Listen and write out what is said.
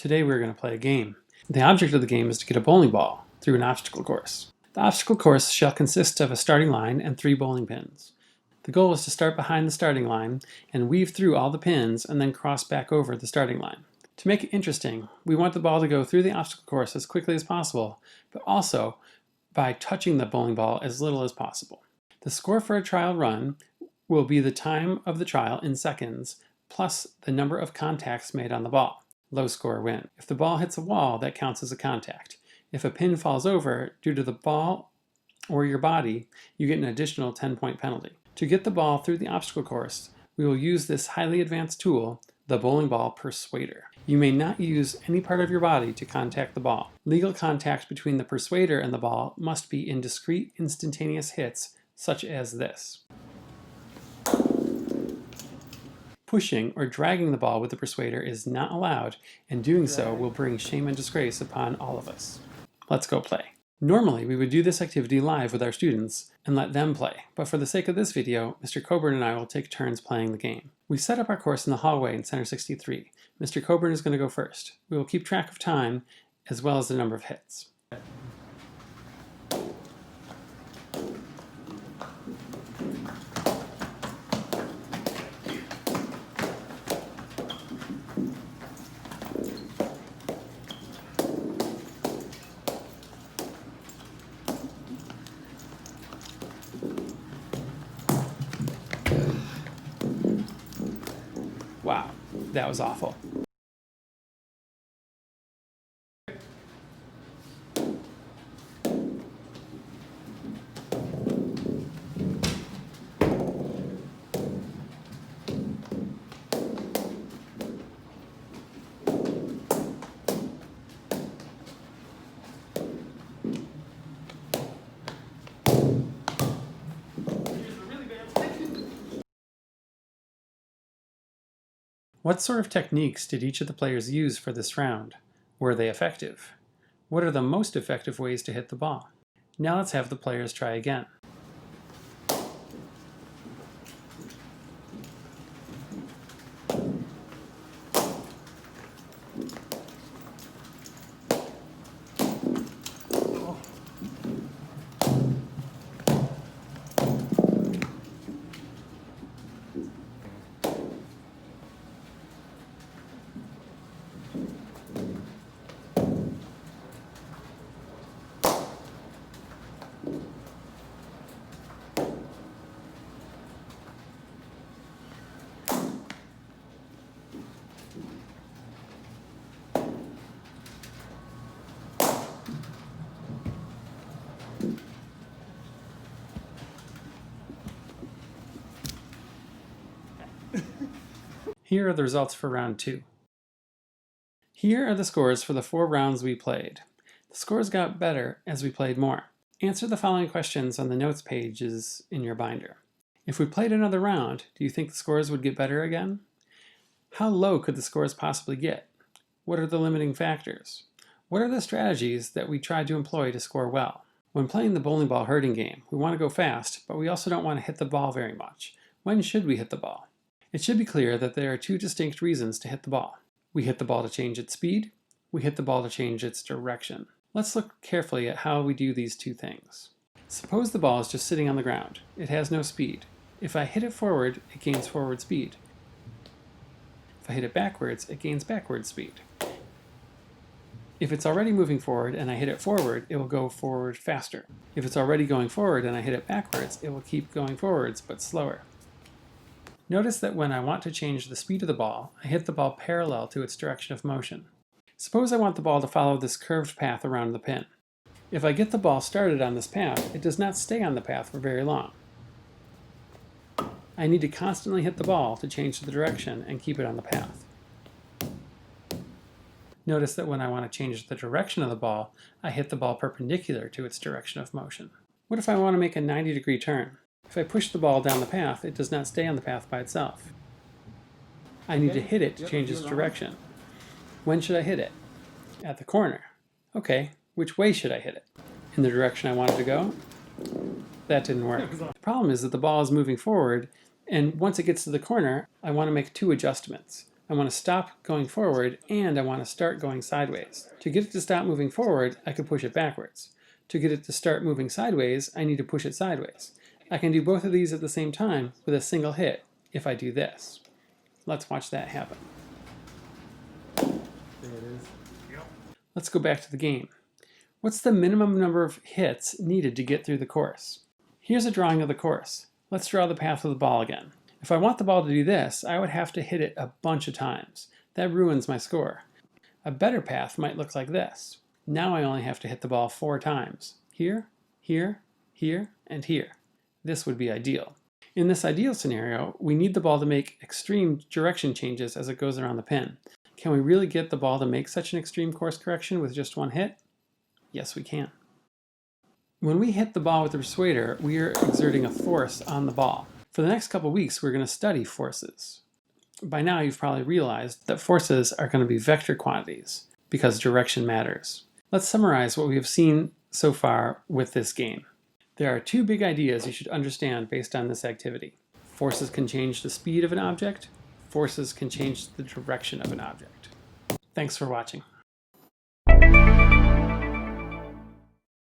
Today we're going to play a game. The object of the game is to get a bowling ball through an obstacle course. The obstacle course shall consist of a starting line and 3 bowling pins. The goal is to start behind the starting line and weave through all the pins and then cross back over the starting line. To make it interesting, we want the ball to go through the obstacle course as quickly as possible, but also by touching the bowling ball as little as possible. The score for a trial run will be the time of the trial in seconds plus the number of contacts made on the ball. Low score win. If the ball hits a wall, that counts as a contact. If a pin falls over due to the ball or your body, you get an additional 10-point penalty. To get the ball through the obstacle course, we will use this highly advanced tool, the bowling ball persuader. You may not use any part of your body to contact the ball. Legal contact between the persuader and the ball must be in discrete instantaneous hits, such as this. Pushing or dragging the ball with the persuader is not allowed, and doing so will bring shame and disgrace upon all of us. Let's go play. Normally, we would do this activity live with our students and let them play, but for the sake of this video, Mr. Coburn and I will take turns playing the game. We set up our course in the hallway in Center 63. Mr. Coburn is going to go first. We will keep track of time as well as the number of hits. Wow, that was awful. What sort of techniques did each of the players use for this round? Were they effective? What are the most effective ways to hit the ball? Now let's have the players try again. Here are the results for round 2. Here are the scores for the 4 rounds we played. The scores got better as we played more. Answer the following questions on the notes pages in your binder. If we played another round, do you think the scores would get better again? How low could the scores possibly get? What are the limiting factors? What are the strategies that we tried to employ to score well? When playing the bowling ball herding game, we want to go fast, but we also don't want to hit the ball very much. When should we hit the ball? It should be clear that there are 2 distinct reasons to hit the ball. We hit the ball to change its speed, we hit the ball to change its direction. Let's look carefully at how we do these 2 things. Suppose the ball is just sitting on the ground. It has no speed. If I hit it forward, it gains forward speed. If I hit it backwards, it gains backward speed. If it's already moving forward and I hit it forward, it will go forward faster. If it's already going forward and I hit it backwards, it will keep going forwards, but slower. Notice that when I want to change the speed of the ball, I hit the ball parallel to its direction of motion. Suppose I want the ball to follow this curved path around the pin. If I get the ball started on this path, it does not stay on the path for very long. I need to constantly hit the ball to change the direction and keep it on the path. Notice that when I want to change the direction of the ball, I hit the ball perpendicular to its direction of motion. What if I want to make a 90-degree turn? If I push the ball down the path, it does not stay on the path by itself. I need to hit it to change its direction. When should I hit it? At the corner. Okay, which way should I hit it? In the direction I wanted to go? That didn't work. The problem is that the ball is moving forward, and once it gets to the corner, I want to make 2 adjustments. I want to stop going forward, and I want to start going sideways. To get it to stop moving forward, I could push it backwards. To get it to start moving sideways, I need to push it sideways. I can do both of these at the same time with a single hit if I do this. Let's watch that happen. There it is. Yep. Let's go back to the game. What's the minimum number of hits needed to get through the course? Here's a drawing of the course. Let's draw the path of the ball again. If I want the ball to do this, I would have to hit it a bunch of times. That ruins my score. A better path might look like this. Now I only have to hit the ball 4 times. Here, here, here, and here. This would be ideal. In this ideal scenario, we need the ball to make extreme direction changes as it goes around the pin. Can we really get the ball to make such an extreme course correction with just one hit? Yes, we can. When we hit the ball with the persuader, we are exerting a force on the ball. For the next couple weeks, we're going to study forces. By now, you've probably realized that forces are going to be vector quantities because direction matters. Let's summarize what we have seen so far with this game. There are 2 big ideas you should understand based on this activity. Forces can change the speed of an object. Forces can change the direction of an object. Thanks for watching.